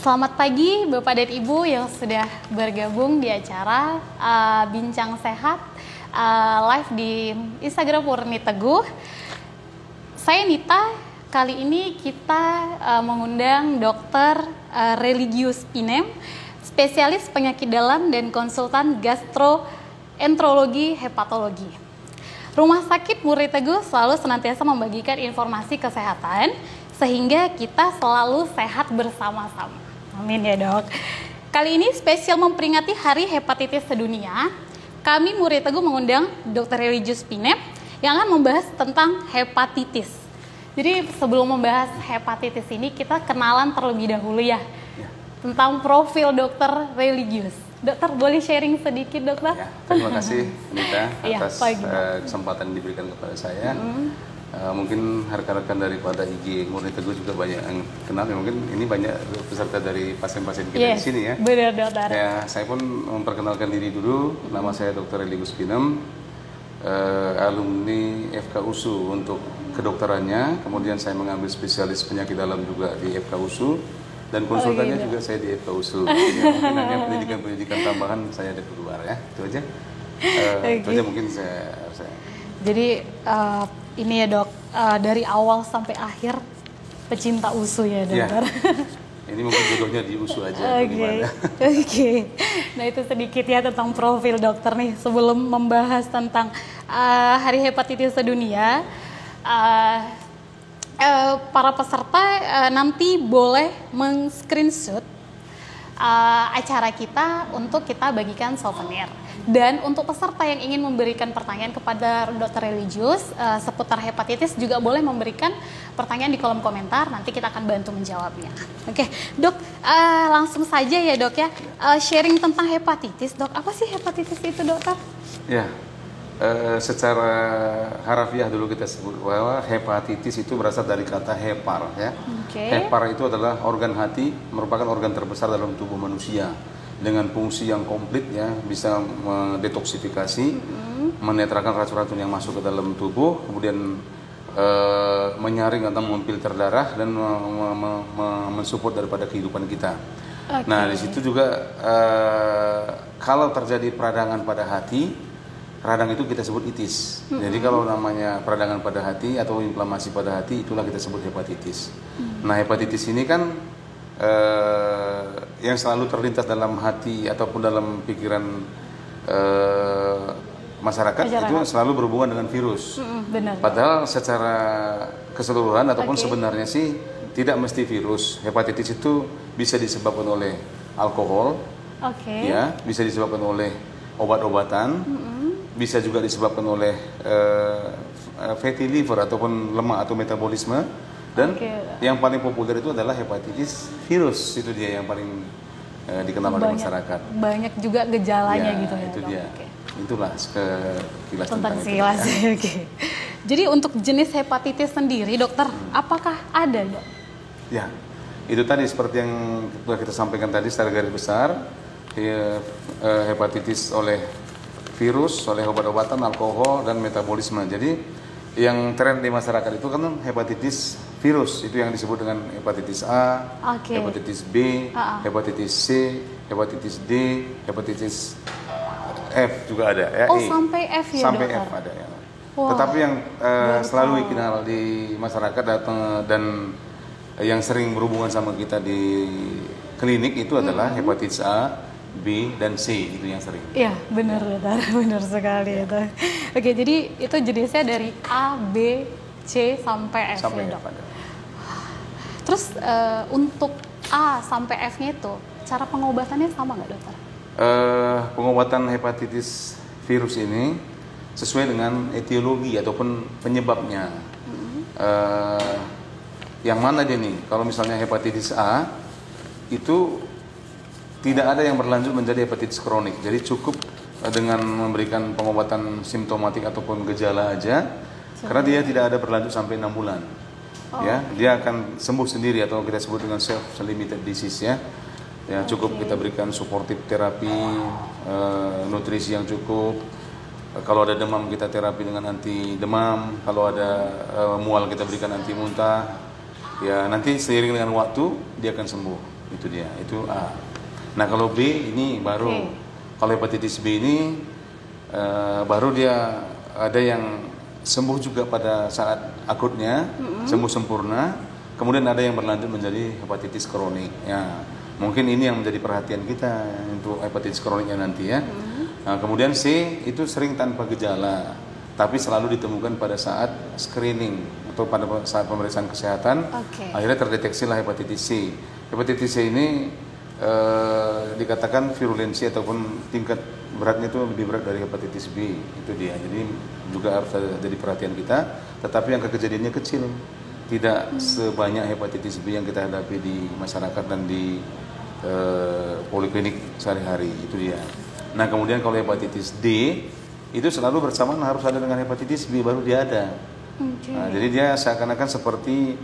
Selamat pagi Bapak dan Ibu yang sudah bergabung di acara Bincang Sehat live di Instagram Murni Teguh. Saya Nita, kali ini kita mengundang Dr. Religius Pinem, spesialis penyakit dalam dan konsultan gastroenterologi hepatologi. Rumah sakit Murni Teguh selalu senantiasa membagikan informasi kesehatan sehingga kita selalu sehat bersama-sama. Amin ya dok. Kali ini spesial memperingati Hari Hepatitis Sedunia, kami Murni Teguh mengundang Dr. Religius Pinem yang akan membahas tentang hepatitis. Jadi sebelum membahas hepatitis ini kita kenalan terlebih dahulu ya. Tentang profil Dr. Religius. Dokter boleh sharing sedikit dokter? Ya, terima kasih Anita atas kesempatan yang diberikan kepada saya. Mungkin rekan-rekan daripada IG Murni Teguh juga banyak yang kenal. Ya, mungkin ini banyak peserta dari pasien-pasien kita di sini ya. Benar dokter. Ya, saya pun memperkenalkan diri dulu. Nama saya Dr. Religius Pinem, alumni FKUSU untuk kedokterannya. Kemudian saya mengambil spesialis penyakit dalam juga di FKUSU. Dan konsultannya juga saya di FKUSU. Ya, mungkin hanya pendidikan tambahan saya ada di luar ya. Itu aja. Itu aja mungkin saya. Jadi ini ya dok, dari awal sampai akhir pecinta USU ya dokter. Ya. Ini mungkin jodohnya di USU aja. Oke. Nah itu sedikit ya tentang profil dokter nih. Sebelum membahas tentang Hari Hepatitis Sedunia, para peserta nanti boleh meng-screenshot acara kita untuk kita bagikan souvenir. Dan untuk peserta yang ingin memberikan pertanyaan kepada Dr. Religius seputar hepatitis juga boleh memberikan pertanyaan di kolom komentar. Nanti kita akan bantu menjawabnya. Oke, dok, langsung saja ya dok ya, sharing tentang hepatitis. Dok, apa sih hepatitis itu dokter? Ya, secara harafiah dulu kita sebut bahwa hepatitis itu berasal dari kata hepar ya. Hepar itu adalah organ hati, merupakan organ terbesar dalam tubuh manusia dengan fungsi yang komplit ya, bisa mendetoksifikasi, menetralkan racun-racun yang masuk ke dalam tubuh, kemudian menyaring atau memfilter darah dan mensupport daripada kehidupan kita. Nah di situ juga kalau terjadi peradangan pada hati, radang itu kita sebut itis. Jadi kalau namanya peradangan pada hati atau inflamasi pada hati, itulah kita sebut hepatitis. Nah hepatitis ini kan yang selalu terlintas dalam hati ataupun dalam pikiran masyarakat itu selalu berhubungan dengan virus. Benar. Padahal secara keseluruhan ataupun sebenarnya sih tidak mesti virus. Hepatitis itu bisa disebabkan oleh alkohol, ya, bisa disebabkan oleh obat-obatan, bisa juga disebabkan oleh fatty liver ataupun lemak atau metabolisme. Dan yang paling populer itu adalah hepatitis virus, itu dia yang paling dikenal oleh masyarakat. Banyak juga gejalanya gitu ya. Itu dia. Itulah sekilas tentang sekilas. Jadi untuk jenis hepatitis sendiri, dokter, apakah ada, dok? Ya, itu tadi seperti yang sudah kita sampaikan tadi secara garis besar, hepatitis oleh virus, oleh obat-obatan, alkohol, dan metabolisme. Jadi yang tren di masyarakat itu kan hepatitis virus, itu yang disebut dengan hepatitis A, hepatitis B, hepatitis C, hepatitis D, hepatitis F juga ada ya. Sampai F ya sampai dokter? F ada ya. Tetapi yang selalu dikenal di masyarakat dan yang sering berhubungan sama kita di klinik itu adalah hepatitis A, B, dan C, itu yang sering. Iya, benar dokter, benar sekali itu. Oke, jadi itu jenisnya dari A, B, C sampai F ya dok. Terus untuk A sampai F-nya itu cara pengobatannya sama nggak dokter? Pengobatan hepatitis virus ini sesuai dengan etiologi ataupun penyebabnya. Yang mana dia nih? Kalau misalnya hepatitis A itu tidak ada yang berlanjut menjadi hepatitis kronik. Jadi cukup dengan memberikan pengobatan simptomatik ataupun gejala aja, karena dia tidak ada berlanjut sampai 6 bulan. Ya, dia akan sembuh sendiri atau kita sebut dengan self-limited disease ya. Ya cukup kita berikan suportif terapi, nutrisi yang cukup. Kalau ada demam kita terapi dengan anti demam. Kalau ada mual kita berikan anti muntah. Ya nanti seiring dengan waktu dia akan sembuh. Itu dia, itu A. Nah kalau B ini baru, kalau hepatitis B ini baru dia ada yang sembuh juga pada saat akutnya, sembuh sempurna, kemudian ada yang berlanjut menjadi hepatitis kronik. Ya, mungkin ini yang menjadi perhatian kita untuk hepatitis kroniknya nanti ya. Nah, kemudian C itu sering tanpa gejala, tapi selalu ditemukan pada saat screening atau pada saat pemeriksaan kesehatan. Akhirnya terdeteksilah hepatitis C. Hepatitis C ini dikatakan virulensi ataupun tingkat beratnya itu lebih berat dari hepatitis B, itu dia. Jadi juga harus jadi perhatian kita, tetapi angka kejadiannya kecil, tidak sebanyak hepatitis B yang kita hadapi di masyarakat dan di poliklinik sehari-hari, itu dia. Nah kemudian kalau hepatitis D itu selalu bersamaan harus ada dengan hepatitis B baru dia ada. Nah, jadi dia seakan-akan seperti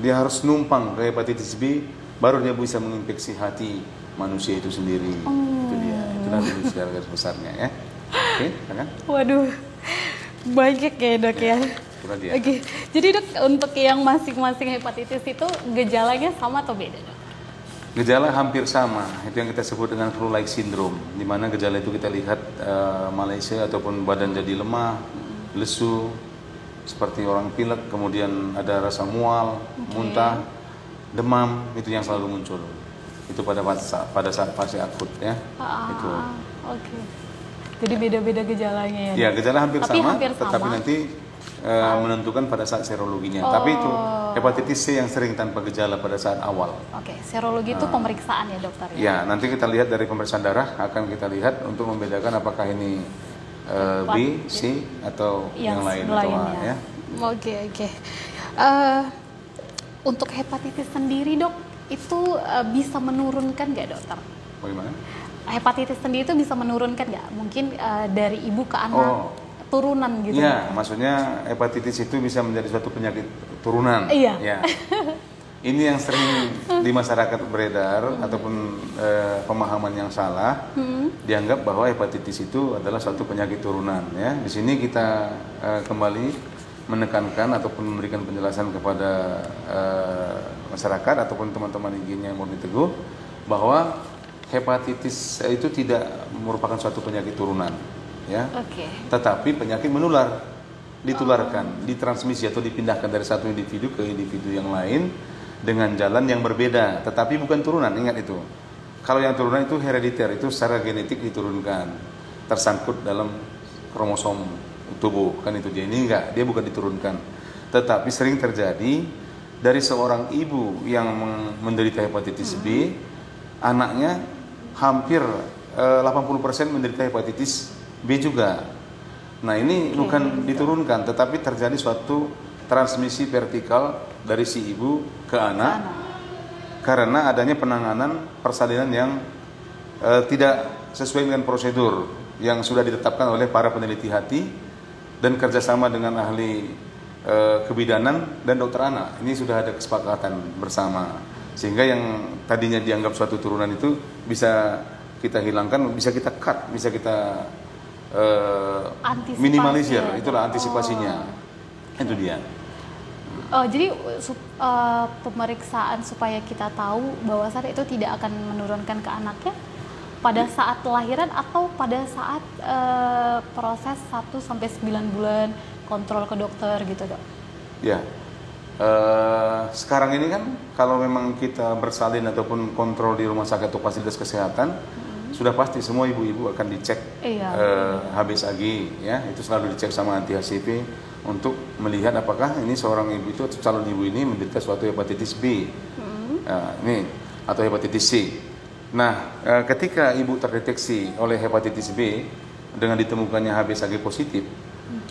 dia harus numpang ke hepatitis B baru dia bisa menginfeksi hati manusia itu sendiri. Itu dia. Itulah secara garis besarnya ya. Oke, kan? Waduh, banyak ya dok ya. Oke, jadi dok untuk yang masing-masing hepatitis itu gejalanya sama atau beda dok? Gejala hampir sama, itu yang kita sebut dengan flu-like syndrome, di mana gejala itu kita lihat Malaysia ataupun badan jadi lemah, lesu, seperti orang pilek, kemudian ada rasa mual, muntah, demam, itu yang selalu muncul. Itu pada saat fase akut ya. Itu. Jadi beda-beda gejalanya ya? Ya, gejala hampir sama, tetapi nanti menentukan pada saat serologinya. Tapi itu hepatitis C yang sering tanpa gejala pada saat awal. Serologi itu pemeriksaan ya dokter ya? Ya, nanti kita lihat dari pemeriksaan darah akan kita lihat untuk membedakan apakah ini B, C atau yang lain atau A ya. Oke. Untuk hepatitis sendiri dok, itu bisa menurunkan nggak dokter? Bagaimana? Hepatitis sendiri itu bisa menurunkan nggak? Mungkin dari ibu ke anak, turunan gitu. Iya, maksudnya hepatitis itu bisa menjadi suatu penyakit turunan. Iya. Ya. Ini yang sering di masyarakat beredar ataupun pemahaman yang salah, dianggap bahwa hepatitis itu adalah suatu penyakit turunan. Ya, di sini kita kembali menekankan ataupun memberikan penjelasan kepada masyarakat ataupun teman-teman IGIN yang murni teguh bahwa hepatitis itu tidak merupakan suatu penyakit turunan. Ya, tetapi penyakit menular, ditularkan, ditransmisi atau dipindahkan dari satu individu ke individu yang lain dengan jalan yang berbeda, tetapi bukan turunan. Ingat itu. Kalau yang turunan itu herediter, itu secara genetik diturunkan, tersangkut dalam kromosom tubuh, kan itu dia. Ini enggak, dia bukan diturunkan, tetapi sering terjadi dari seorang ibu yang menderita hepatitis B, anaknya hampir 80% menderita hepatitis B juga. Nah ini bukan diturunkan, tetapi terjadi suatu transmisi vertikal dari si ibu ke anak karena adanya penanganan persalinan yang tidak sesuai dengan prosedur yang sudah ditetapkan oleh para peneliti hati dan kerjasama dengan ahli kebidanan dan dokter anak. Ini sudah ada kesepakatan bersama, sehingga yang tadinya dianggap suatu turunan itu bisa kita hilangkan, bisa kita cut, bisa kita minimalisir. Itulah antisipasinya. Itu dia. Jadi pemeriksaan supaya kita tahu bahwasannya itu tidak akan menurunkan ke anaknya pada saat lahiran atau pada saat proses 1-9 bulan kontrol ke dokter gitu dok? Ya, sekarang ini kan kalau memang kita bersalin ataupun kontrol di rumah sakit atau fasilitas kesehatan, sudah pasti semua ibu-ibu akan dicek HbA1c ya, itu selalu dicek sama anti HCV untuk melihat apakah ini seorang ibu itu atau calon ibu ini menderita suatu hepatitis B ini atau hepatitis C. Nah, ketika ibu terdeteksi oleh hepatitis B dengan ditemukannya HbA1c positif,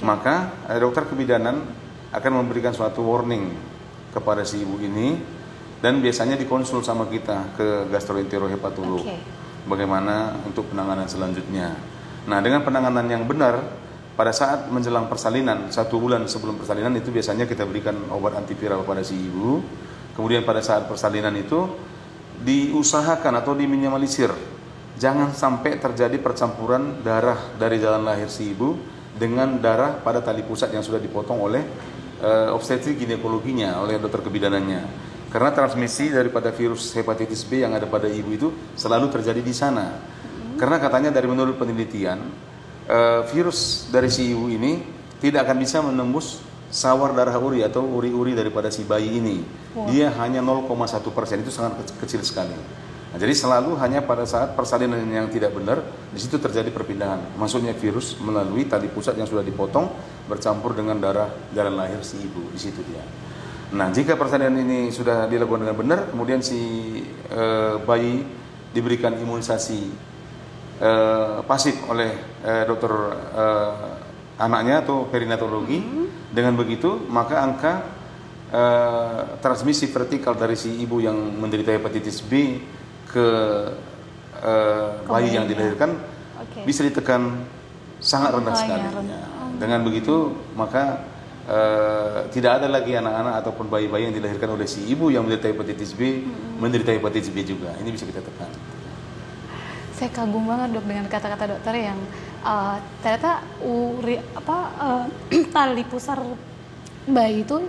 maka dokter kebidanan akan memberikan suatu warning kepada si ibu ini dan biasanya dikonsul sama kita ke gastroenterohepatolog. Bagaimana untuk penanganan selanjutnya. Nah, dengan penanganan yang benar pada saat menjelang persalinan, 1 bulan sebelum persalinan itu biasanya kita berikan obat antiviral pada si ibu. Kemudian pada saat persalinan itu diusahakan atau diminimalisir, jangan sampai terjadi percampuran darah dari jalan lahir si ibu dengan darah pada tali pusat yang sudah dipotong oleh obstetrik ginekologinya, oleh dokter kebidanannya. Karena transmisi daripada virus hepatitis B yang ada pada ibu itu selalu terjadi di sana. Karena katanya dari menurut penelitian, virus dari si ibu ini tidak akan bisa menembus sawar darah uri atau uri-uri daripada si bayi ini. Dia hanya 0,1%, itu sangat kecil sekali. Nah, jadi selalu hanya pada saat persalinan yang tidak benar, di situ terjadi perpindahan. Maksudnya virus melalui tali pusat yang sudah dipotong bercampur dengan darah jalan lahir si ibu, di situ dia. Nah, jika persalinan ini sudah dilakukan dengan benar, kemudian si bayi diberikan imunisasi pasif oleh dokter anaknya atau perinatologi. Dengan begitu, maka angka transmisi vertikal dari si ibu yang menderita hepatitis B ke bayi yang dilahirkan bisa ditekan sangat rendah sekali. Dengan begitu, maka tidak ada lagi anak-anak ataupun bayi-bayi yang dilahirkan oleh si ibu yang menderita hepatitis B menderita hepatitis B juga. Ini bisa kita tekan. Saya kagum banget dok dengan kata-kata dokter yang ternyata tali pusar bayi itu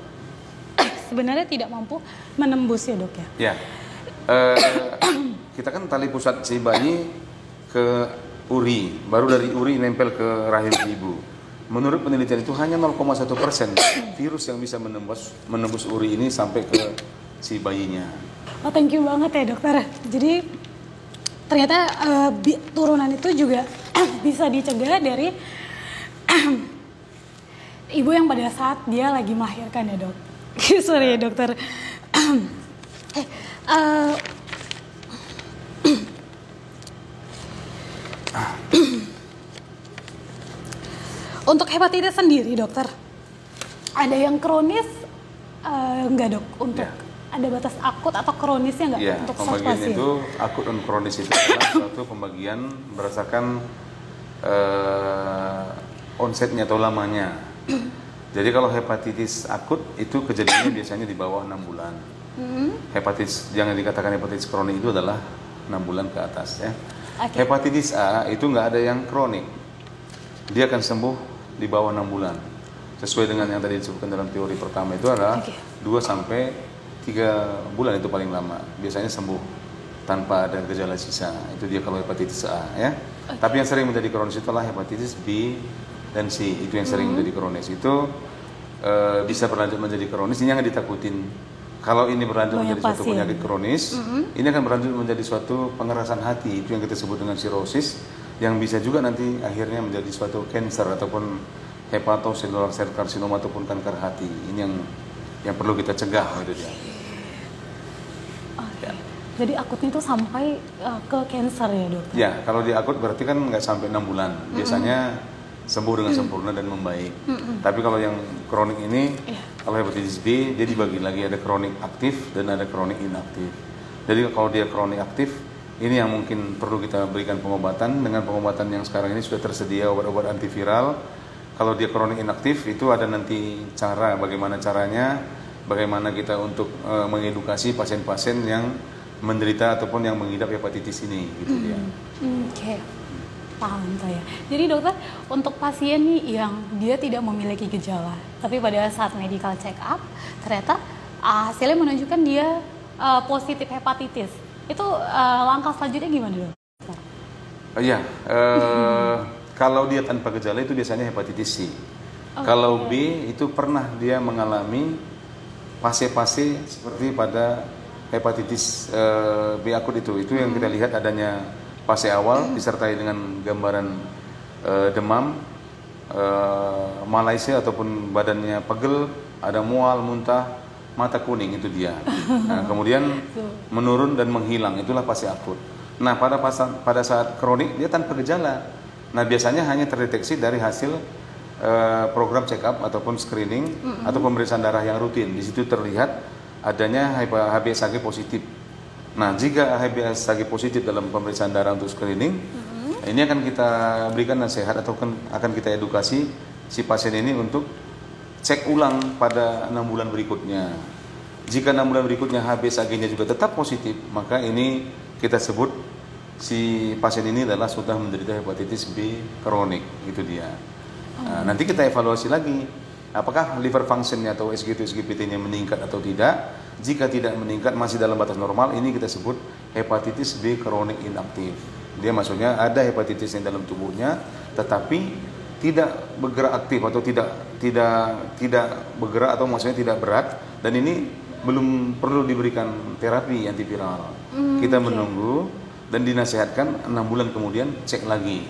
sebenarnya tidak mampu menembus ya dok ya. Ya, kita kan tali pusat si bayi ke uri, baru dari uri nempel ke rahim si ibu. Menurut penelitian itu hanya 0,1% virus yang bisa menembus uri ini sampai ke si bayinya. Oh, thank you banget ya dokter. Jadi ternyata turunan itu juga bisa dicegah dari ibu yang pada saat dia lagi melahirkan ya dok. Sorry ya dokter. Untuk hepatitis sendiri dokter, ada yang kronis enggak dok? Untuk ada batas akut atau kronisnya enggak untuk satu pasien? Pembagian itu akut dan kronis itu adalah suatu pembagian berdasarkan onsetnya atau lamanya. Jadi kalau hepatitis akut itu kejadiannya biasanya di bawah 6 bulan. Hepatitis, jangan dikatakan hepatitis kronik, itu adalah 6 bulan ke atas ya. Hepatitis A itu nggak ada yang kronik, dia akan sembuh di bawah 6 bulan. Sesuai dengan yang tadi disebutkan dalam teori pertama itu adalah 2 sampai 3 bulan itu paling lama. Biasanya sembuh tanpa ada gejala sisa. Itu dia kalau hepatitis A ya. Tapi yang sering menjadi kronis itu adalah hepatitis B dan C. Itu yang sering menjadi kronis. Itu bisa berlanjut menjadi kronis. Ini jangan ditakutin. Kalau ini berlanjut menjadi suatu penyakit kronis, ini akan berlanjut menjadi suatu pengerasan hati. Itu yang kita sebut dengan sirosis, yang bisa juga nanti akhirnya menjadi suatu cancer ataupun hepatocellular cell carcinoma ataupun kanker hati. Ini yang perlu kita cegah gitu dia. Jadi akutnya itu sampai ke cancer ya dok? Ya, kalau di akut berarti kan nggak sampai 6 bulan. Biasanya sembuh dengan sempurna dan membaik. Tapi kalau yang kronik ini, kalau hepatitis B, dia dibagi lagi, ada kronik aktif dan ada kronik inaktif. Jadi kalau dia kronik aktif, ini yang mungkin perlu kita berikan pengobatan. Dengan pengobatan yang sekarang ini sudah tersedia obat-obat antiviral. Kalau dia kronik inaktif, itu ada nanti cara, bagaimana caranya, bagaimana kita untuk mengedukasi pasien-pasien yang menderita ataupun yang mengidap hepatitis ini, gitu dia. Oke. Paham saya. Jadi dokter, untuk pasien nih yang dia tidak memiliki gejala, tapi pada saat medical check up ternyata hasilnya menunjukkan dia positif hepatitis. Itu langkah selanjutnya gimana dokter? Kalau dia tanpa gejala itu biasanya hepatitis C. Kalau B itu pernah dia mengalami fase-fase seperti pada hepatitis B akut itu yang kita lihat adanya fase awal disertai dengan gambaran demam, Malaysia ataupun badannya pegel, ada mual, muntah, mata kuning, itu dia. Nah, kemudian menurun dan menghilang, itulah fase akut. Nah, pada saat kronik dia tanpa gejala. Nah, biasanya hanya terdeteksi dari hasil program check up ataupun screening atau pemeriksaan darah yang rutin. Di situ terlihat adanya HbA1c positif. Nah, jika HbA1c positif dalam pemeriksaan darah untuk screening, ini akan kita berikan nasihat atau akan kita edukasi si pasien ini untuk cek ulang pada 6 bulan berikutnya. Jika 6 bulan berikutnya HbA1c-nya juga tetap positif, maka ini kita sebut si pasien ini adalah sudah menderita hepatitis B kronik, itu dia. Nah, nanti kita evaluasi lagi, apakah liver function-nya atau SGT-SGPT-nya meningkat atau tidak. Jika tidak meningkat masih dalam batas normal, ini kita sebut hepatitis B kronik inaktif. Dia maksudnya ada hepatitis yang dalam tubuhnya, tetapi tidak bergerak aktif atau tidak bergerak atau maksudnya tidak berat, dan ini belum perlu diberikan terapi antiviral. Kita menunggu dan dinasihatkan 6 bulan kemudian cek lagi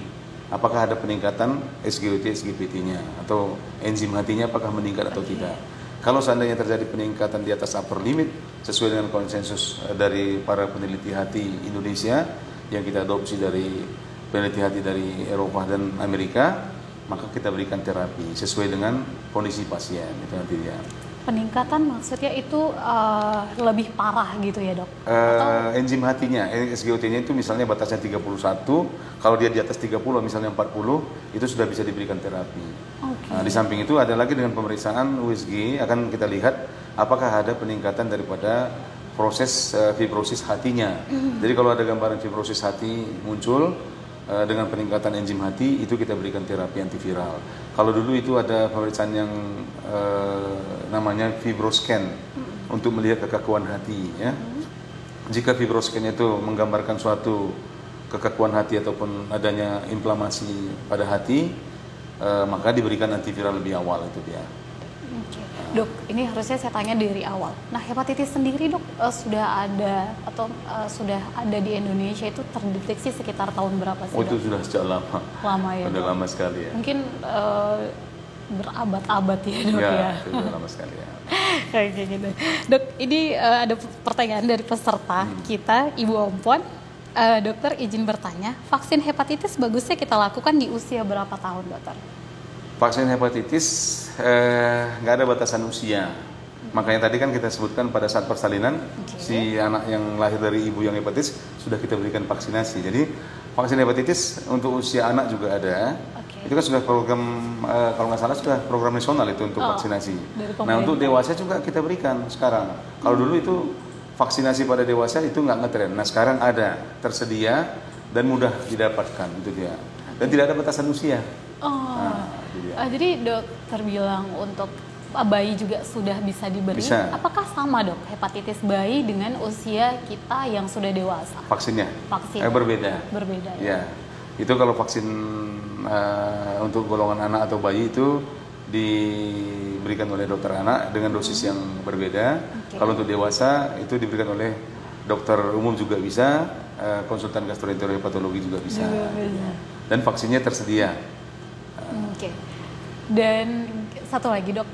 apakah ada peningkatan SGOT, SGPT-nya atau enzim hatinya apakah meningkat atau tidak. Kalau seandainya terjadi peningkatan di atas upper limit sesuai dengan konsensus dari para peneliti hati Indonesia yang kita adopsi dari peneliti hati dari Eropa dan Amerika, maka kita berikan terapi sesuai dengan kondisi pasien itu nanti dia. Peningkatan maksudnya itu lebih parah gitu ya dok? Enzim hatinya, SGOT-nya itu misalnya batasnya 31, kalau dia di atas 30 misalnya 40, itu sudah bisa diberikan terapi. Nah, di samping itu ada lagi dengan pemeriksaan USG akan kita lihat apakah ada peningkatan daripada proses fibrosis hatinya. Jadi kalau ada gambaran fibrosis hati muncul dengan peningkatan enzim hati, itu kita berikan terapi antiviral. Kalau dulu itu ada pemeriksaan yang namanya fibroscan untuk melihat kekakuan hati ya. Jika fibroscan itu menggambarkan suatu kekakuan hati ataupun adanya inflamasi pada hati, maka diberikan antiviral lebih awal itu dia. Dok, ini harusnya saya tanya dari awal. Nah, hepatitis sendiri dok sudah ada atau sudah ada di Indonesia itu terdeteksi sekitar tahun berapa sih? Oh, itu sudah sejak lama. Lama ya. Sudah lama sekali ya. Mungkin berabad-abad ya dok ya. Ya, sudah lama sekali ya. Kayak gitu. Dok, ini ada pertanyaan dari peserta kita, Ibu Ompon. Dokter izin bertanya, vaksin hepatitis bagusnya kita lakukan di usia berapa tahun, dokter? Vaksin hepatitis nggak ada batasan usia. Makanya tadi kan kita sebutkan pada saat persalinan si anak yang lahir dari ibu yang hepatitis sudah kita berikan vaksinasi. Jadi vaksin hepatitis untuk usia anak juga ada. Itu kan sudah program kalau nggak salah sudah program nasional itu untuk vaksinasi. Nah untuk dewasa juga kita berikan sekarang. Kalau dulu itu vaksinasi pada dewasa itu nggak ngetren. Nah sekarang ada tersedia dan mudah didapatkan itu dia. Dan tidak ada batasan usia. Jadi dokter bilang untuk bayi juga sudah bisa diberi. Bisa. Apakah sama dok hepatitis bayi dengan usia kita yang sudah dewasa? Vaksinnya? Berbeda. Berbeda ya. Itu kalau vaksin untuk golongan anak atau bayi itu diberikan oleh dokter anak dengan dosis yang berbeda. Kalau untuk dewasa itu diberikan oleh dokter umum juga bisa, konsultan gastroenterologi juga bisa. Dan vaksinnya tersedia. Dan satu lagi dok,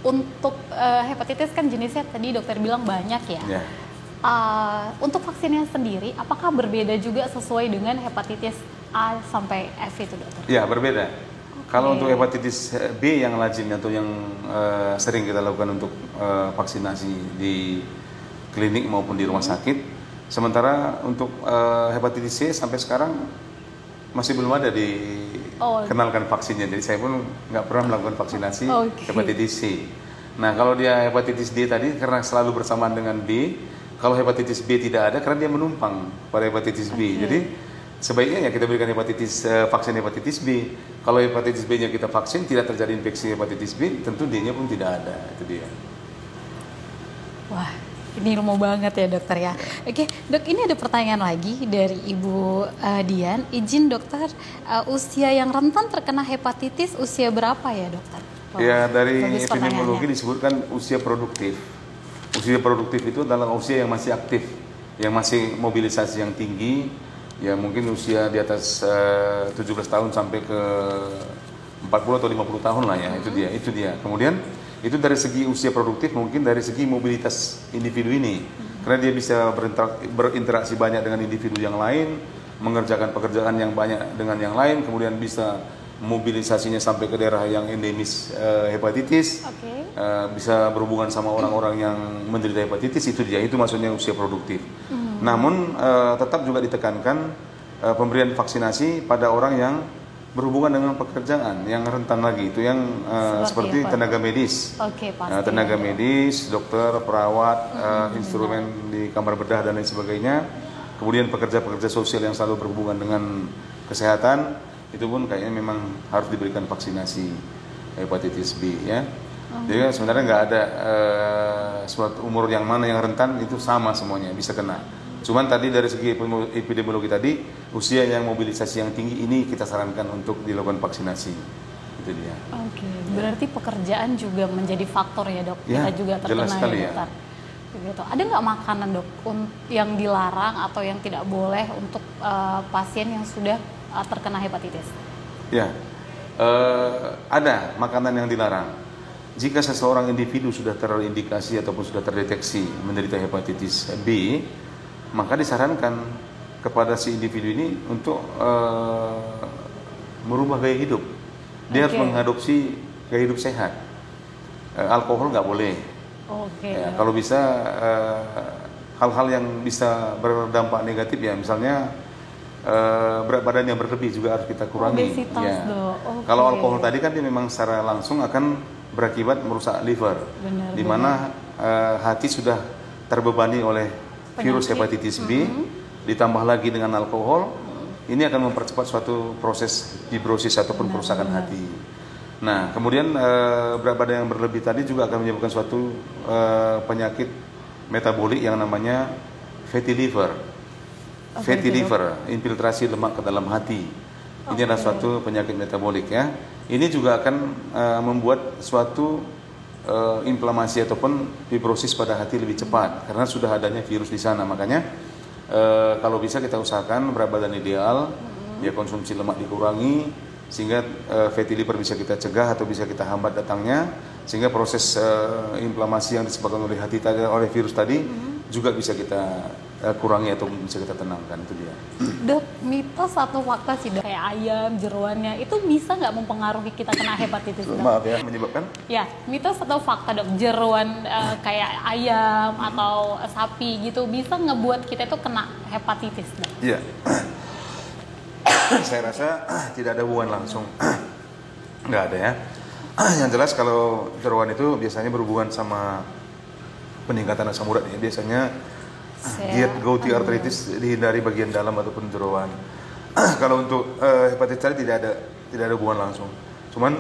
untuk hepatitis kan jenisnya tadi dokter bilang banyak ya. Untuk vaksinnya sendiri, apakah berbeda juga sesuai dengan hepatitis A sampai F itu dokter? Ya berbeda. Kalau untuk hepatitis B yang lazim atau yang sering kita lakukan untuk vaksinasi di klinik maupun di rumah sakit, sementara untuk hepatitis C sampai sekarang masih belum ada dikenalkan vaksinnya. Jadi saya pun nggak pernah melakukan vaksinasi hepatitis C. Nah kalau dia hepatitis D tadi karena selalu bersamaan dengan B, kalau hepatitis B tidak ada karena dia menumpang pada hepatitis B. Jadi sebaiknya ya kita berikan vaksin hepatitis B. Kalau hepatitis B-nya kita vaksin tidak terjadi infeksi hepatitis B, tentu D-nya pun tidak ada. Itu dia. Wah, ini ilmu banget ya dokter ya. Oke, dok, ini ada pertanyaan lagi dari Ibu Dian. Izin dokter, usia yang rentan terkena hepatitis usia berapa ya dokter? Ya, dari epidemiologi disebutkan usia produktif. Usia produktif itu adalah usia yang masih aktif, yang masih mobilisasi yang tinggi. Ya mungkin usia di atas 17 tahun sampai ke 40 atau 50 tahun lah ya, itu dia. Kemudian itu dari segi usia produktif, mungkin dari segi mobilitas individu ini. Karena dia bisa berinteraksi banyak dengan individu yang lain, mengerjakan pekerjaan yang banyak dengan yang lain, kemudian bisa mobilisasinya sampai ke daerah yang endemis hepatitis, bisa berhubungan sama orang-orang yang menderita hepatitis, itu dia, itu maksudnya usia produktif. Namun tetap juga ditekankan pemberian vaksinasi pada orang yang berhubungan dengan pekerjaan yang rentan lagi, itu yang seperti tenaga medis, tenaga medis, dokter, perawat, instrumen di kamar bedah dan lain sebagainya. Kemudian pekerja-pekerja sosial yang selalu berhubungan dengan kesehatan, itu pun kayaknya memang harus diberikan vaksinasi hepatitis B ya. Jadi sebenarnya nggak ada suatu umur yang mana yang rentan, itu sama semuanya bisa kena. Cuman tadi dari segi epidemiologi tadi, usia yang mobilisasi yang tinggi ini kita sarankan untuk dilakukan vaksinasi. Itu dia. Oke, berarti pekerjaan juga menjadi faktor ya dok? Ya, kita juga terkena sekali ya dokter. Gitu. Ada nggak makanan dok yang dilarang atau yang tidak boleh untuk pasien yang sudah terkena hepatitis? Ya, ada makanan yang dilarang. Jika seseorang individu sudah terindikasi ataupun sudah terdeteksi menderita hepatitis B, maka disarankan kepada si individu ini untuk merubah gaya hidup. Dia harus mengadopsi gaya hidup sehat. Alkohol nggak boleh. Ya, kalau bisa hal-hal yang bisa berdampak negatif ya, misalnya berat badan yang berlebih juga harus kita kurangi. Obesitas, Kalau alkohol tadi kan dia memang secara langsung akan berakibat merusak liver, di mana hati sudah terbebani oleh virus hepatitis B, ditambah lagi dengan alkohol, ini akan mempercepat suatu proses fibrosis ataupun kerusakan hati. Nah, kemudian berat badan yang berlebih tadi juga akan menyebabkan suatu penyakit metabolik yang namanya fatty liver. Fatty liver, infiltrasi lemak ke dalam hati. Ini adalah suatu penyakit metabolik ya. Ini juga akan membuat suatu inflamasi ataupun fibrosis pada hati lebih cepat karena sudah adanya virus di sana. Makanya kalau bisa kita usahakan berat badan ideal, ya konsumsi lemak dikurangi sehingga fatty liver bisa kita cegah atau bisa kita hambat datangnya, sehingga proses inflamasi yang disebabkan oleh hati tadi, oleh virus tadi juga bisa kita kurangi atau bisa kita tenangkan. Itu dia. Dok, mitos atau fakta sih dok, kayak ayam, jeroannya itu bisa nggak mempengaruhi kita kena hepatitis dok? Maaf ya, menyebabkan? Ya, mitos atau fakta dok, jeroan kayak ayam atau sapi gitu bisa ngebuat kita itu kena hepatitis dok? Iya. Saya rasa tidak ada hubungan langsung. Nggak ada ya. Yang jelas kalau jeroan itu biasanya berhubungan sama peningkatan asam urat ya. Biasanya diet gouty arthritis dihindari bagian dalam ataupun jeroan. Kalau untuk hepatitis tadi tidak ada hubungan langsung. Cuman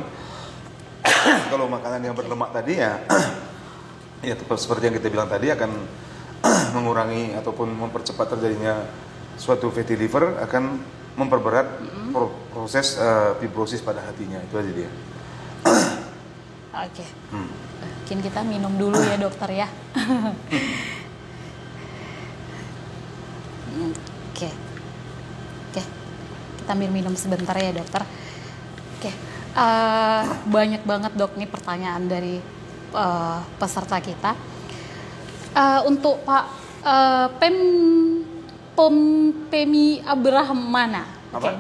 kalau makanan yang berlemak tadi ya ya seperti yang kita bilang tadi akan mengurangi ataupun mempercepat terjadinya suatu fatty liver, akan memperberat proses fibrosis pada hatinya. Itu aja dia. Oke. Mungkin kita minum dulu ya dokter ya. Oke, kita ambil minum sebentar ya dokter. Oke, banyak banget dok nih pertanyaan dari peserta kita. Untuk Pak Pemi Abrahmana. Apa?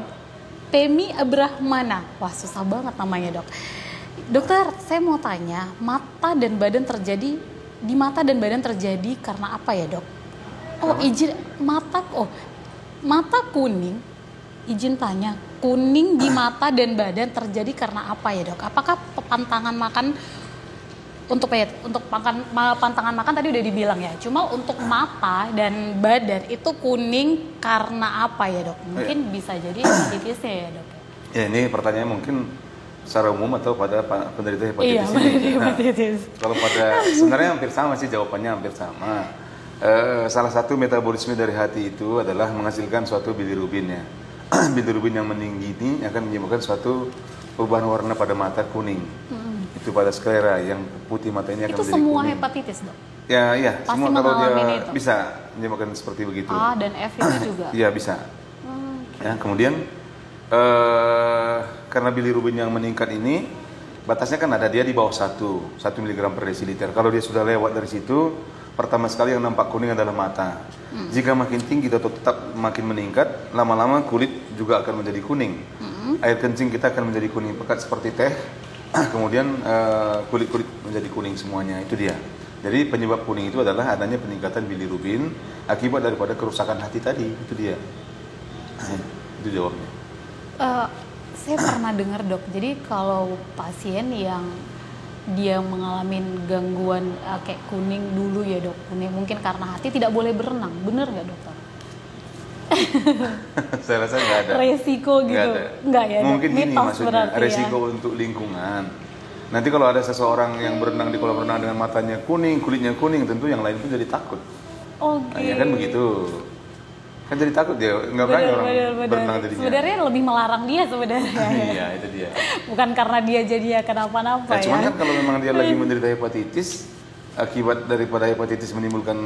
Pemi Abrahmana. Wah susah banget namanya dok. Dokter, saya mau tanya, di mata dan badan terjadi karena apa ya dok? Mata kuning, izin tanya, kuning di mata dan badan terjadi karena apa ya dok? Apakah pantangan makan, pantangan makan tadi udah dibilang ya, cuma untuk mata dan badan itu kuning karena apa ya dok? Mungkin bisa jadi hepatitisnya ya dok? Ya ini pertanyaannya mungkin secara umum atau pada penderita hepatitis ini. Hepatitis. Kalau pada sebenarnya hampir sama sih, jawabannya hampir sama. Salah satu metabolisme dari hati itu adalah menghasilkan suatu bilirubin ya. Bilirubin yang meninggi ini akan menyebabkan suatu perubahan warna pada mata kuning. Itu pada sklera yang putih mata ini akan itu menjadi semua kuning. hepatitis dok? Ya, iya. Pasti Semua kalau dia itu bisa menyebabkan seperti begitu. A dan F itu juga? Iya bisa. Ya, kemudian karena bilirubin yang meningkat ini batasnya kan ada dia di bawah 1 mg per desiliter. Kalau dia sudah lewat dari situ, pertama sekali yang nampak kuning adalah mata. Jika makin tinggi atau tetap makin meningkat, lama-lama kulit juga akan menjadi kuning. Air kencing kita akan menjadi kuning pekat seperti teh. Kemudian kulit-kulit menjadi kuning semuanya. Itu dia. Jadi penyebab kuning itu adalah adanya peningkatan bilirubin akibat daripada kerusakan hati tadi. Itu dia. Itu jawabnya. Saya pernah dengar dok, jadi kalau pasien yang dia mengalami gangguan kayak kuning dulu ya dok, kuning mungkin karena hati tidak boleh berenang, bener nggak dokter? Saya rasa nggak ada. Resiko gitu, nggak ya? Mungkin dok? ini Mitos maksudnya, resiko ya? untuk lingkungan. Nanti kalau ada seseorang yang berenang di kolam renang dengan matanya kuning, kulitnya kuning, tentu yang lain pun jadi takut. Oke. Nah, ya kan begitu. Kan jadi takut dia, nggak berani orang berenang jadinya. Sebenarnya lebih melarang dia sebenarnya. Iya, itu dia. Bukan karena dia jadi ya kenapa-napa ya. Cuman kan kalau memang dia lagi menderita hepatitis, akibat daripada hepatitis menimbulkan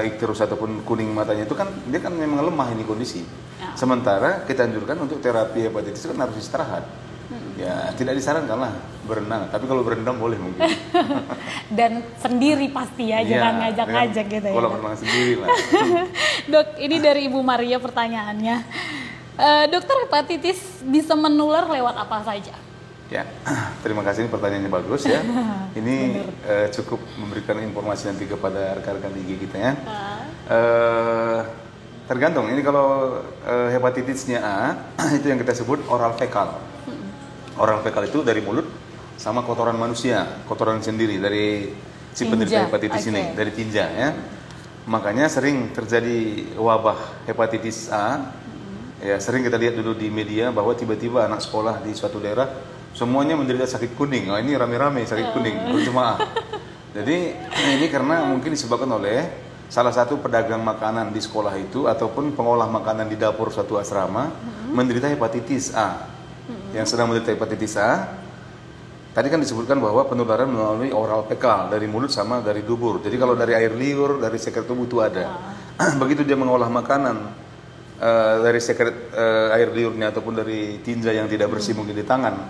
ikterus ataupun kuning matanya itu kan dia kan memang lemah ini kondisi. Ya. Sementara kita anjurkan untuk terapi hepatitis kan harus istirahat. Ya tidak disarankan lah berenang, tapi kalau berendam boleh mungkin. Dan sendiri pasti ya, jangan ngajak-ngajak gitu ya. Kalau berenang sendiri lah. Dok, ini dari Ibu Maria pertanyaannya. Dokter, hepatitis bisa menular lewat apa saja? Ya, terima kasih, ini pertanyaannya bagus ya. Ini cukup memberikan informasi nanti kepada rekan-rekan IG kita ya. Tergantung, ini kalau hepatitisnya A, itu yang kita sebut oral fekal. Oral fekal itu dari mulut sama kotoran manusia, kotoran sendiri dari si penderita hepatitis ini, dari tinja ya. Makanya sering terjadi wabah hepatitis A. Ya, sering kita lihat dulu di media bahwa tiba-tiba anak sekolah di suatu daerah semuanya menderita sakit kuning. Oh, ini rame-rame sakit kuning berjemaah. Jadi ini karena mungkin disebabkan oleh salah satu pedagang makanan di sekolah itu ataupun pengolah makanan di dapur suatu asrama menderita hepatitis A. Yang sedang menderita hepatitis A, tadi kan disebutkan bahwa penularan melalui oral fekal dari mulut sama dari dubur. Jadi kalau dari air liur, dari sekret tubuh itu ada. Begitu dia mengolah makanan dari sekret air liurnya ataupun dari tinja yang tidak bersih mungkin di tangan,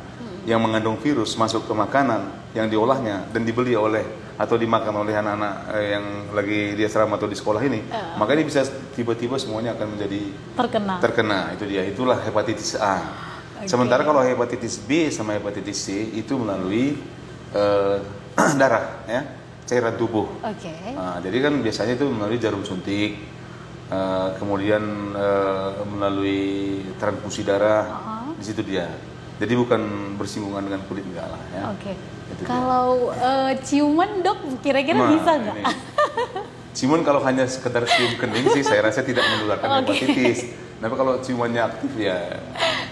yang mengandung virus masuk ke makanan yang diolahnya dan dibeli oleh atau dimakan oleh anak-anak yang lagi di asrama atau di sekolah ini, maka ini bisa tiba-tiba semuanya akan menjadi terkena. Itu dia, itulah hepatitis A. Sementara kalau hepatitis B sama hepatitis C itu melalui darah, ya, cairan tubuh. Nah, jadi kan biasanya itu melalui jarum suntik, kemudian melalui transfusi darah, di situ dia. Jadi bukan bersinggungan dengan kulit enggak lah, ya. Kalau ciuman, Dok, kira-kira bisa nggak? Ciuman kalau hanya sekedar cium kening sih, saya rasa tidak menularkan hepatitis. Tapi kalau ciumannya aktif ya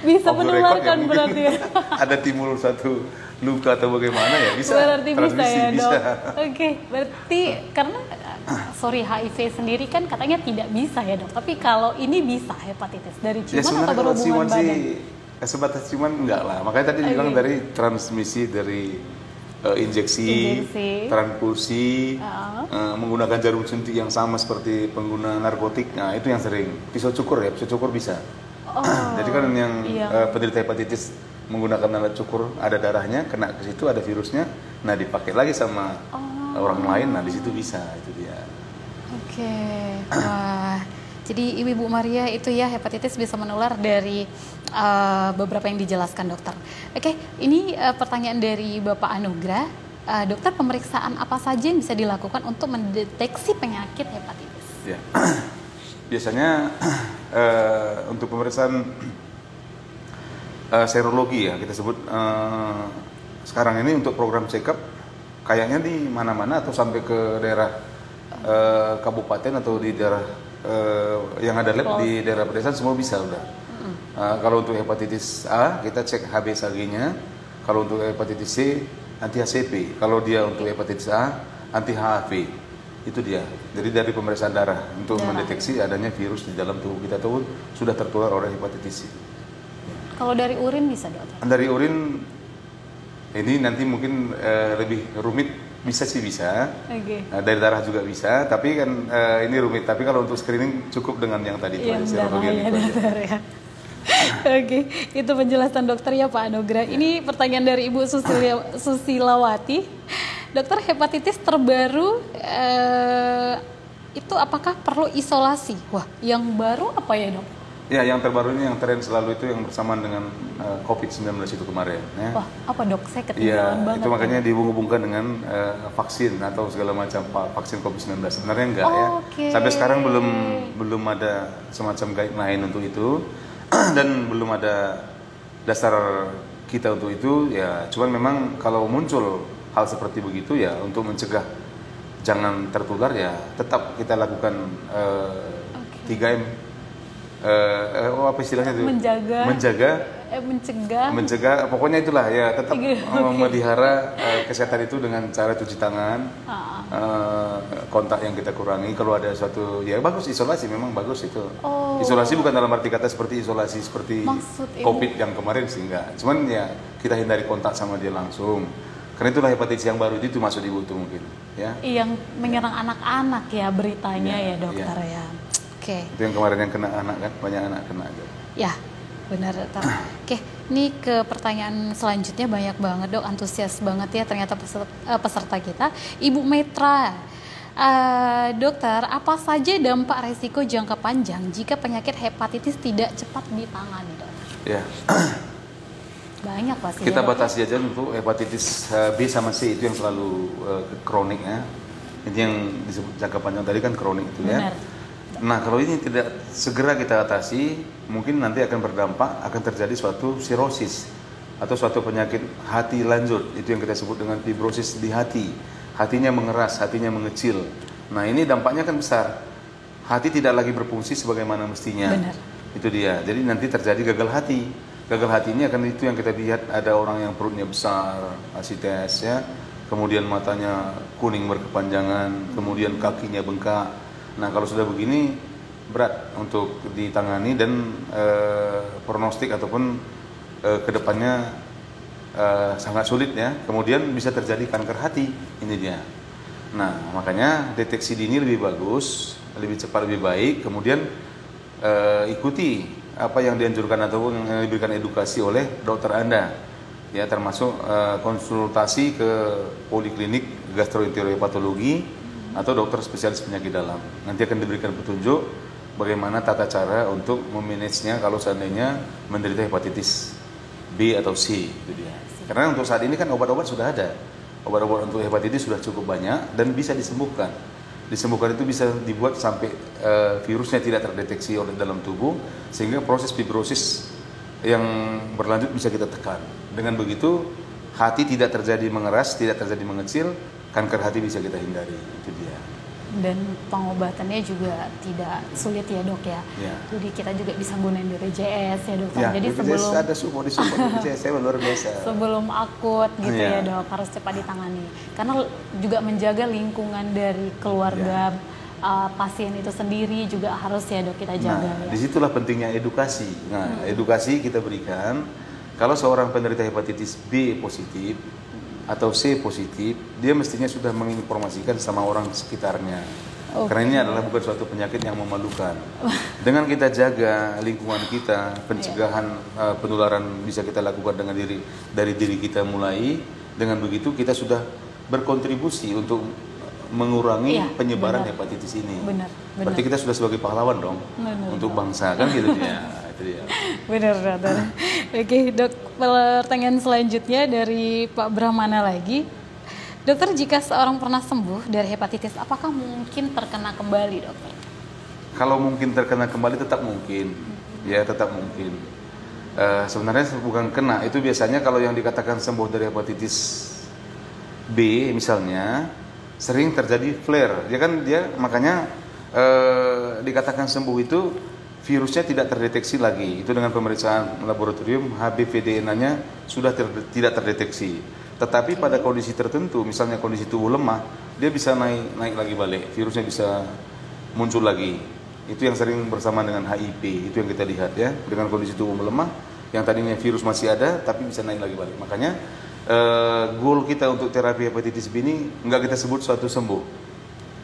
bisa menularkan berarti ya. Ada timbul satu luka atau bagaimana ya bisa. Berarti bisa ya, Dok. Berarti karena HIV sendiri kan katanya tidak bisa ya, Dok. Tapi kalau ini bisa hepatitis dari ciuman atau berhubungan badan? Sebatas ciuman enggak lah. Makanya tadi dibilang dari transmisi dari injeksi, transfusi, menggunakan jarum suntik yang sama seperti pengguna narkotik. Nah, itu yang sering. Pisau cukur ya, pisau cukur bisa. Jadi kan yang penderita hepatitis menggunakan alat cukur, ada darahnya, kena ke situ, ada virusnya, nah dipakai lagi sama orang lain, nah di situ bisa, itu dia. Wah. Jadi Ibu Maria itu ya, hepatitis bisa menular dari beberapa yang dijelaskan dokter. Ini pertanyaan dari Bapak Anugrah. Dokter, pemeriksaan apa saja yang bisa dilakukan untuk mendeteksi penyakit hepatitis? Ya. Biasanya untuk pemeriksaan serologi ya kita sebut sekarang ini untuk program check up kayaknya di mana-mana atau sampai ke daerah kabupaten atau di daerah yang ada lab di daerah pedesaan semua bisa udah. Kalau untuk hepatitis A kita cek HbSAg-nya, kalau untuk hepatitis C anti HCP, kalau dia untuk hepatitis A anti HAV. Itu dia. Jadi dari pemeriksaan darah untuk mendeteksi adanya virus di dalam tubuh kita ataupun sudah tertular oleh hepatitis C. Kalau dari urin bisa, Dokter? Dari urin ini nanti mungkin lebih rumit, bisa sih bisa. Dari darah juga bisa, tapi kan ini rumit. Tapi kalau untuk screening cukup dengan yang tadi itu aja, serologi itu aja. Itu penjelasan dokter ya Pak Anugrah. Ini pertanyaan dari Ibu Susilawati. Dokter, hepatitis terbaru itu apakah perlu isolasi? Wah, yang baru apa ya, Dok? Ya, yang terbaru ini yang tren selalu itu yang bersamaan dengan COVID-19 itu kemarin. Ya. Wah, apa Dok? Saya ketinggalan banget. Itu makanya dihubung-hubungkan dengan vaksin atau segala macam vaksin COVID-19. Sebenarnya enggak ya. Sampai sekarang belum ada semacam guideline untuk itu dan belum ada dasar kita untuk itu. Ya, cuman memang kalau muncul hal seperti begitu ya untuk mencegah jangan tertular ya tetap kita lakukan 3M apa istilahnya itu? Menjaga mencegah, pokoknya itulah ya, tetap memelihara kesehatan itu dengan cara cuci tangan, kontak yang kita kurangi. Kalau ada suatu, ya bagus isolasi, memang bagus itu. Isolasi bukan dalam arti kata seperti isolasi seperti COVID yang kemarin sih enggak. Cuman ya kita hindari kontak sama dia langsung. Karena itulah hepatitis yang baru itu masuk di butuh mungkin, ya. Yang menyerang anak-anak ya beritanya ya dokter ya. Oke. Itu yang kemarin yang kena anak kan, banyak anak kena aja. Ya, benar dokter. Oke, ini ke pertanyaan selanjutnya banyak banget dok, antusias banget ya ternyata peserta kita. Ibu Metra, dokter, apa saja dampak resiko jangka panjang jika penyakit hepatitis tidak cepat ditangani dok? Ya. Banyak pasti. Kita batasi aja untuk hepatitis B sama C itu yang selalu kronik ya. Itu yang disebut jangka panjang tadi kan kronik itu ya. Nah kalau ini tidak segera kita atasi, mungkin nanti akan berdampak, akan terjadi suatu sirosis atau suatu penyakit hati lanjut. Itu yang kita sebut dengan fibrosis di hati. Hatinya mengeras, hatinya mengecil. Nah ini dampaknya kan besar. Hati tidak lagi berfungsi sebagaimana mestinya. Benar. Itu dia. Jadi nanti terjadi gagal hati. Gagal hati ini akan itu yang kita lihat, ada orang yang perutnya besar, asites ya, kemudian matanya kuning berkepanjangan, kemudian kakinya bengkak. Nah kalau sudah begini berat untuk ditangani dan prognostik ataupun kedepannya sangat sulit ya. Kemudian bisa terjadi kanker hati, ini dia. Nah makanya deteksi dini lebih bagus, lebih cepat lebih baik. Kemudian ikuti apa yang dianjurkan ataupun yang diberikan edukasi oleh dokter Anda ya, termasuk konsultasi ke poliklinik gastroenteropatologi atau dokter spesialis penyakit dalam. Nanti akan diberikan petunjuk bagaimana tata cara untuk memanagenya kalau seandainya menderita hepatitis B atau C itu dia. Karena untuk saat ini kan obat-obat sudah ada. Obat-obat untuk hepatitis sudah cukup banyak dan bisa disembuhkan. Disembuhkan itu bisa dibuat sampai virusnya tidak terdeteksi oleh dalam tubuh, sehingga proses fibrosis yang berlanjut bisa kita tekan. Dengan begitu hati tidak terjadi mengeras, tidak terjadi mengecil, kanker hati bisa kita hindari. Itu dia. Dan pengobatannya juga tidak sulit ya dok ya. Jadi kita juga bisa gunain BPJS ya dokter. Ya, jadi BPJS sebelum ada support di BPJS saya luar biasa. Sebelum akut gitu ya dok, harus cepat ditangani. Karena juga menjaga lingkungan dari keluarga pasien itu sendiri juga harus ya dok kita jaga. Nah, disitulah pentingnya edukasi. Nah, edukasi kita berikan kalau seorang penderita hepatitis B positif atau C positif, dia mestinya sudah menginformasikan sama orang sekitarnya. Karena ini adalah bukan suatu penyakit yang memalukan. Dengan kita jaga lingkungan kita, pencegahan penularan bisa kita lakukan dengan dari diri kita mulai. Dengan begitu kita sudah berkontribusi untuk mengurangi penyebaran hepatitis ini. Berarti kita sudah sebagai pahlawan dong untuk bangsa kan gitu ya. Benar. Oke dok, pertanyaan selanjutnya dari Pak Brahmana lagi. Dokter, jika seorang pernah sembuh dari hepatitis, apakah mungkin terkena kembali dokter? Kalau mungkin terkena kembali tetap mungkin, ya tetap mungkin. Sebenarnya bukan kena, itu biasanya kalau yang dikatakan sembuh dari hepatitis B misalnya, sering terjadi flare. Ya kan dia makanya dikatakan sembuh itu virusnya tidak terdeteksi lagi. Itu dengan pemeriksaan laboratorium HBV-DNA-nya sudah tidak terdeteksi. Tetapi pada kondisi tertentu, misalnya kondisi tubuh lemah, dia bisa naik lagi balik. Virusnya bisa muncul lagi. Itu yang sering bersama dengan HIV. Itu yang kita lihat ya. Dengan kondisi tubuh melemah, yang tadinya virus masih ada, tapi bisa naik lagi balik. Makanya goal kita untuk terapi hepatitis B ini nggak kita sebut suatu sembuh.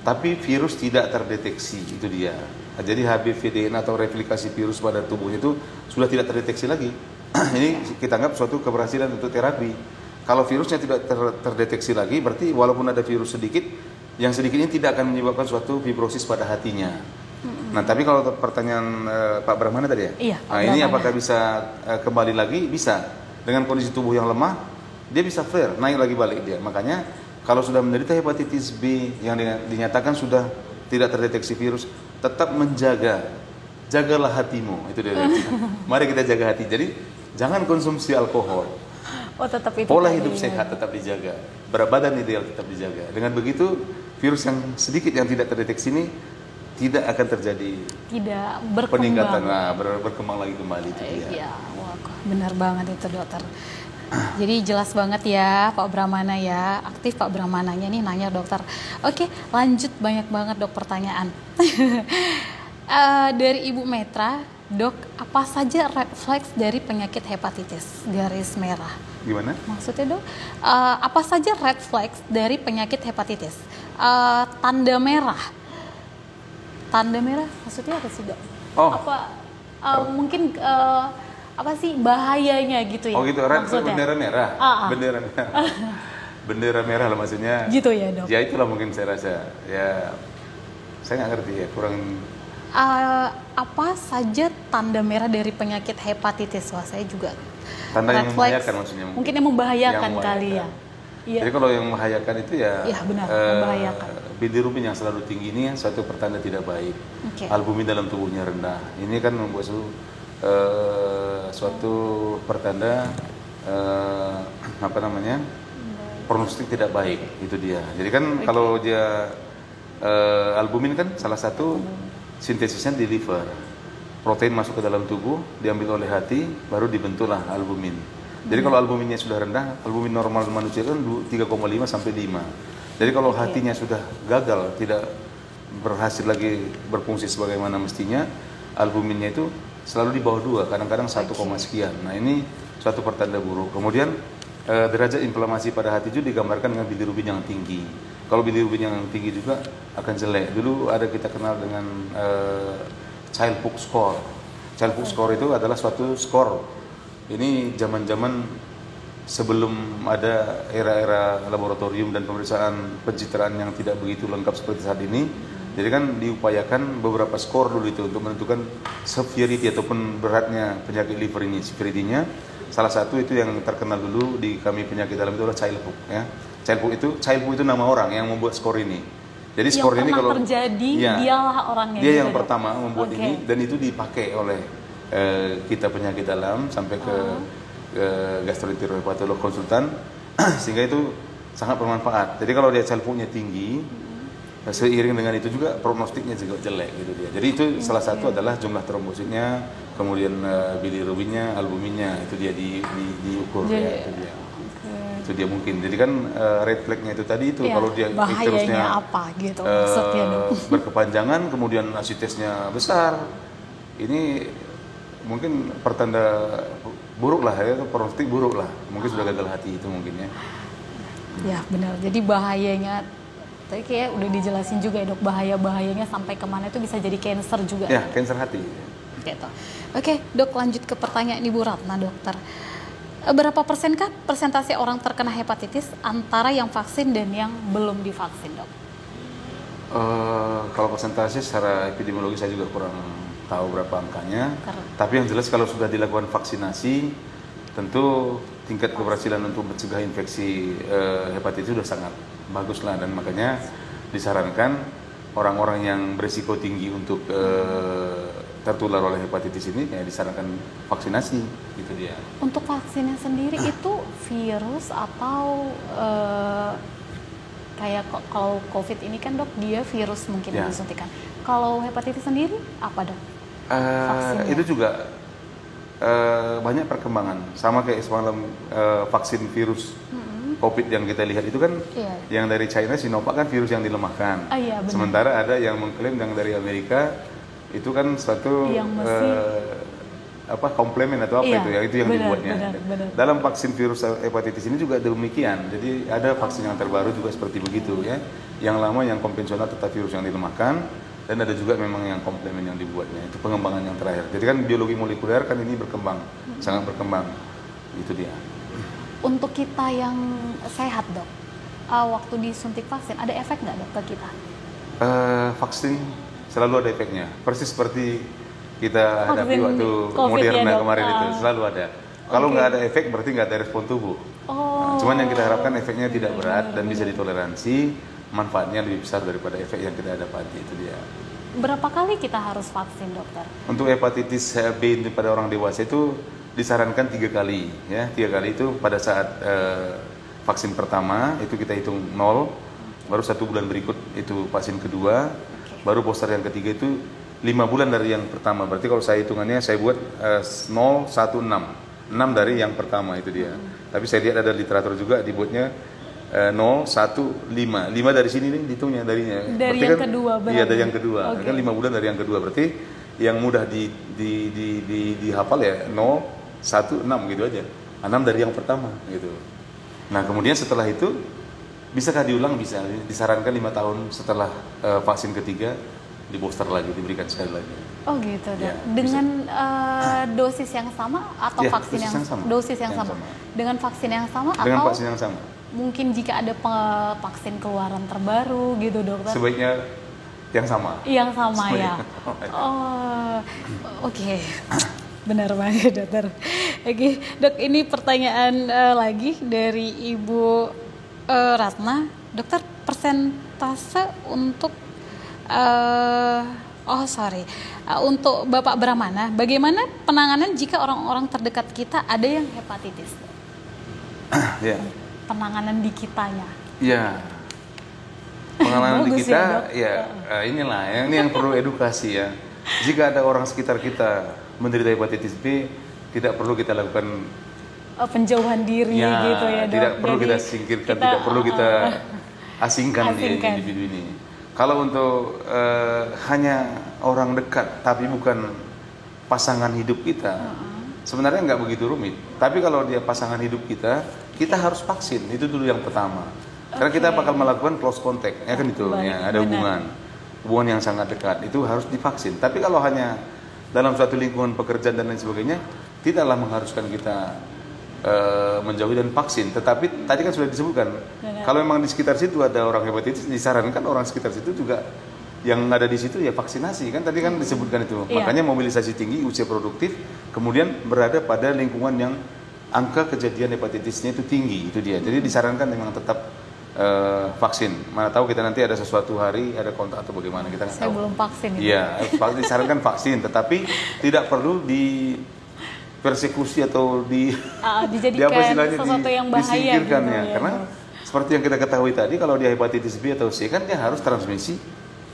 Tapi virus tidak terdeteksi, itu dia. Jadi HBV-DNA atau replikasi virus pada tubuh itu sudah tidak terdeteksi lagi. Ini kita anggap suatu keberhasilan untuk terapi. Kalau virusnya tidak terdeteksi lagi, berarti walaupun ada virus sedikit, yang sedikit ini tidak akan menyebabkan suatu fibrosis pada hatinya. Nah, tapi kalau pertanyaan Pak Brahmana tadi ya? Iya. Nah, ini apakah bisa kembali lagi? Bisa. Dengan kondisi tubuh yang lemah, dia bisa flare, naik lagi balik dia. Makanya kalau sudah menderita hepatitis B yang dinyatakan sudah tidak terdeteksi virus, tetap jagalah hatimu. Itu dia. Mari kita jaga hati. Jadi jangan konsumsi alkohol. Tetap itu. Pola hidup sehat tetap dijaga. Berat badan ideal tetap dijaga. Dengan begitu virus yang sedikit yang tidak terdeteksi ini tidak akan terjadi tidak berkembang. Peningkatan, berkembang lagi kembali itu dia. Iya, wah, benar banget itu dokter. Jadi jelas banget ya Pak Brahmana ya, aktif Pak Brahmananya nih nanya dokter. Oke, lanjut, banyak banget dok pertanyaan. Dari Ibu Metra, dok, apa saja red flags dari penyakit hepatitis? Garis merah. Gimana? Maksudnya dok, apa saja red flags dari penyakit hepatitis? Tanda merah. Tanda merah maksudnya apa sih dok? Oh. Apa mungkin apa sih bahayanya gitu ya? Oh gitu, red maksudnya? bendera merah. Bendera merah. Bendera merah lah maksudnya. Gitu ya dok? Ya itulah mungkin saya rasa. Ya saya nggak ngerti ya, kurang. Apa saja tanda merah dari penyakit hepatitis? Wah, saya juga. Tanda yang red membahayakan flags, maksudnya. Mungkin yang membahayakan Yang kali ya. Iya. Jadi kalau yang membahayakan itu ya, benar, membahayakan. bilirubin yang selalu tinggi ini suatu pertanda tidak baik. Okay. Albumin dalam tubuhnya rendah. Ini kan membuat suatu pertanda apa namanya, prognostik tidak baik, itu dia. Jadi kan kalau dia albumin kan salah satu sintesisnya di liver, protein masuk ke dalam tubuh, diambil oleh hati, baru dibentuklah albumin. Jadi kalau albuminnya sudah rendah, albumin normal manusia kan 3,5 sampai 5. Jadi kalau hatinya sudah gagal, tidak berhasil lagi berfungsi sebagaimana mestinya, albuminnya itu selalu di bawah 2, kadang-kadang 1, sekian. Nah ini suatu pertanda buruk. Kemudian derajat inflamasi pada hati itu digambarkan dengan bilirubin yang tinggi. Kalau bilirubin yang tinggi juga akan jelek. Dulu ada kita kenal dengan Child-Pugh score. Child-Pugh score itu adalah suatu skor. Ini zaman-zaman sebelum ada era-era laboratorium dan pemeriksaan pencitraan yang tidak begitu lengkap seperti saat ini. Jadi kan diupayakan beberapa skor dulu itu untuk menentukan severity ataupun beratnya penyakit liver ini, severity-nya. Salah satu itu yang terkenal dulu di kami penyakit dalam itu adalah Child-Pugh ya. Child-Pugh itu nama orang yang membuat skor ini. Jadi skor ini kalau terjadi, dialah orangnya. Dia yang pertama membuat ini, dan itu dipakai oleh kita penyakit dalam sampai ke gastroenterolog konsultan sehingga itu sangat bermanfaat. Jadi kalau dia Child-Pugh-nya tinggi, seiring dengan itu juga prognostiknya juga jelek gitu dia. Jadi itu salah satu adalah jumlah trombositnya, kemudian bilirubinnya, albuminnya itu dia diukur ya itu dia. Itu dia mungkin. Jadi kan red flag-nya itu tadi itu kalau dia terusnya apa gitu berkepanjangan, kemudian asitesnya besar, ini mungkin pertanda buruk lah ya, prognostik buruk lah. Mungkin sudah gagal hati itu mungkin ya. Ya benar. Jadi bahayanya tadi kayak udah dijelasin juga ya dok, bahayanya sampai kemana itu bisa jadi cancer juga. Ya, cancer hati. Gitu. Oke dok, lanjut ke pertanyaan Ibu Ratna dokter. Berapa persenkah persentase orang terkena hepatitis antara yang vaksin dan yang belum divaksin dok? Kalau persentase secara epidemiologi saya juga kurang tahu berapa angkanya. Tapi yang jelas kalau sudah dilakukan vaksinasi, tentu tingkat keberhasilan untuk mencegah infeksi hepatitis sudah sangat bagus lah, dan makanya disarankan orang-orang yang berisiko tinggi untuk tertular oleh hepatitis ini ya disarankan vaksinasi gitu dia. Untuk vaksinnya sendiri itu virus atau kayak kalau COVID ini kan dok dia virus mungkin yang disuntikan. Kalau hepatitis sendiri apa dok? Itu juga banyak perkembangan, sama kayak semalam vaksin virus COVID yang kita lihat itu kan yang dari China Sinovac kan virus yang dilemahkan. Sementara ada yang mengklaim yang dari Amerika itu kan suatu komplemen atau apa itu yang dibuatnya. Benar. Dalam vaksin virus hepatitis ini juga demikian. Jadi ada vaksin yang terbaru juga seperti begitu ya. Yang lama yang konvensional tetap virus yang dilemahkan, dan ada juga memang yang komplemen yang dibuatnya. Itu pengembangan yang terakhir. Jadi kan biologi molekuler kan ini berkembang, sangat berkembang. Itu dia. Untuk kita yang sehat dok, waktu disuntik vaksin ada efek nggak dok ke kita? Vaksin selalu ada efeknya, persis seperti kita hadapi waktu COVID Moderna ya, kemarin itu selalu ada. Kalau nggak ada efek berarti nggak ada respon tubuh. Cuman yang kita harapkan efeknya tidak berat dan bisa ditoleransi, manfaatnya lebih besar daripada efek yang kita dapati, itu dia. Berapa kali kita harus vaksin dokter? Untuk hepatitis B pada orang dewasa itu disarankan 3 kali ya. 3 kali itu pada saat vaksin pertama itu kita hitung 0, baru 1 bulan berikut itu vaksin kedua, baru booster yang ketiga itu 5 bulan dari yang pertama. Berarti kalau saya hitungannya saya buat 0, 1, 6. 6 dari yang pertama itu dia. Tapi saya lihat ada literatur juga dibuatnya 0, 1, 5. 5 dari sini nih hitungnya darinya. Dari yang kedua berarti. Iya, dari yang kedua. Okay. Kan 5 bulan dari yang kedua. Berarti yang mudah dihafal ya 0, 1, 6 gitu aja. 6 dari yang pertama gitu. Nah, kemudian setelah itu bisakah diulang? Bisa. Disarankan 5 tahun setelah vaksin ketiga di booster lagi, diberikan sekali lagi. Oh gitu, Dok. Ya, dengan dosis yang sama atau Ya, vaksin yang sama? Dosis yang sama. Dengan vaksin yang sama Dengan atau vaksin yang sama. mungkin jika ada vaksin keluaran terbaru gitu, Dokter? Sebaiknya yang sama. Yang sama ya. Oh, oke. Benar banget, Dokter. Oke, Dok, ini pertanyaan lagi dari Ibu Ratna. Dokter, persentase untuk untuk Bapak Brahmana, bagaimana penanganan jika orang-orang terdekat kita ada yang hepatitis? Ya. Penanganan di kitanya. Ya. Penanganan di Bagus kita, ya, inilah ini yang perlu edukasi ya. Jika ada orang sekitar kita menderita hepatitis B, tidak perlu kita lakukan Penjauhan diri gitu ya, Dok. tidak perlu Jadi kita singkirkan, tidak perlu kita asingkan individu ini. Kalau untuk hanya orang dekat tapi bukan pasangan hidup kita, sebenarnya nggak begitu rumit. Tapi kalau dia pasangan hidup kita harus vaksin. Itu dulu yang pertama. Karena kita bakal melakukan close contact, ya kan itu, ya, ada hubungan yang sangat dekat. Itu harus divaksin. Tapi kalau hanya dalam suatu lingkungan pekerjaan dan lain sebagainya, tidaklah mengharuskan kita menjauhi dan vaksin. Tetapi tadi kan sudah disebutkan, kalau memang di sekitar situ ada orang hepatitis, disarankan orang sekitar situ juga yang ada di situ ya vaksinasi. Kan tadi kan disebutkan itu. Makanya mobilisasi tinggi, usia produktif, kemudian berada pada lingkungan yang angka kejadian hepatitisnya itu tinggi, itu dia. Jadi disarankan memang tetap vaksin. Mana tahu kita nanti ada sesuatu hari ada kontak atau bagaimana, kita nggak tahu. Saya belum vaksin. Iya, disarankan vaksin, tetapi tidak perlu persekusi atau dijadikan sesuatu yang bahaya disingkirkan gitu, ya. Karena seperti yang kita ketahui tadi, kalau dia hepatitis B atau C kan dia harus transmisi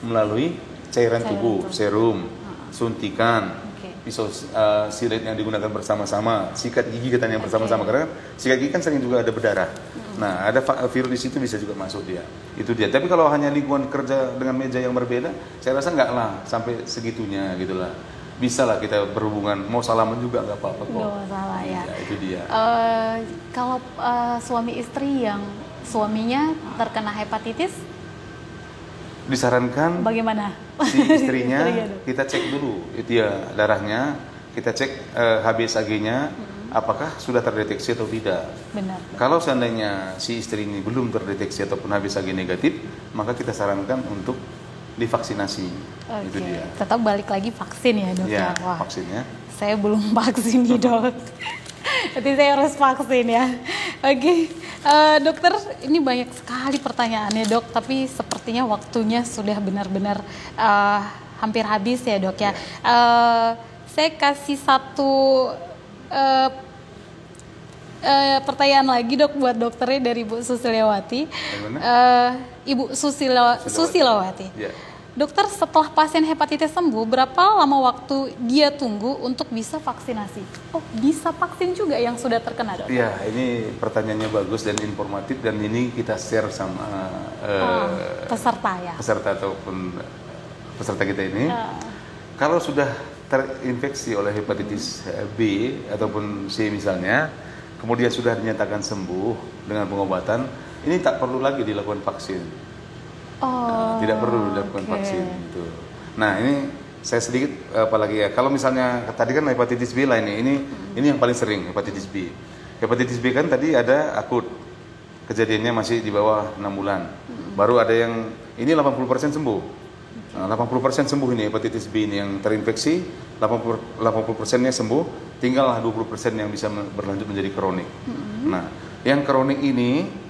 melalui cairan tubuh, serum, suntikan, pisau silet yang digunakan bersama-sama, sikat gigi katanya yang bersama-sama, karena sikat gigi kan sering juga ada berdarah. Nah, ada virus di situ bisa juga masuk dia. Itu dia. Tapi kalau hanya lingkungan kerja dengan meja yang berbeda, saya rasa enggak lah sampai segitunya gitulah. Bisa lah kita berhubungan, mau salaman juga nggak apa-apa kok. Nggak salah ya. Itu dia. Kalau suami istri yang suaminya terkena hepatitis, disarankan bagaimana? Si istrinya kita cek dulu, itu ya darahnya, kita cek HbSAg-nya, apakah sudah terdeteksi atau tidak. Benar. Kalau seandainya si istri ini belum terdeteksi ataupun HbSAg negatif, maka kita sarankan untuk divaksinasi. Itu dia. Tetap balik lagi vaksin ya, Dok. Ya, wah, vaksinnya. Saya belum vaksin nih, Dok. Berarti saya harus vaksin ya. Oke, Dokter, ini banyak sekali pertanyaannya, Dok. Tapi sepertinya waktunya sudah benar-benar hampir habis ya, Dok ya. Saya kasih satu pertanyaan lagi, Dok, buat dokternya dari Bu Susilawati. Ibu Susilawati. Ya. Dokter, setelah pasien hepatitis sembuh, berapa lama waktu dia tunggu untuk bisa vaksinasi? Oh, bisa vaksin juga yang sudah terkena, Dok? Iya, ini pertanyaannya bagus dan informatif, dan ini kita share sama peserta ya? Peserta ataupun peserta kita ini. Kalau sudah terinfeksi oleh hepatitis B ataupun C misalnya, kemudian sudah dinyatakan sembuh dengan pengobatan, ini tak perlu lagi dilakukan vaksin. Tidak perlu dilakukan vaksin. Gitu. Nah, ini saya sedikit apalagi ya. Kalau misalnya tadi kan hepatitis B lah ini yang paling sering hepatitis B. Hepatitis B kan tadi ada akut, kejadiannya masih di bawah 6 bulan. Baru ada yang ini 80% sembuh. Nah, 80% sembuh ini hepatitis B ini yang terinfeksi, 80%-nya sembuh, tinggallah 20% yang bisa berlanjut menjadi kronik. Nah, yang kronik ini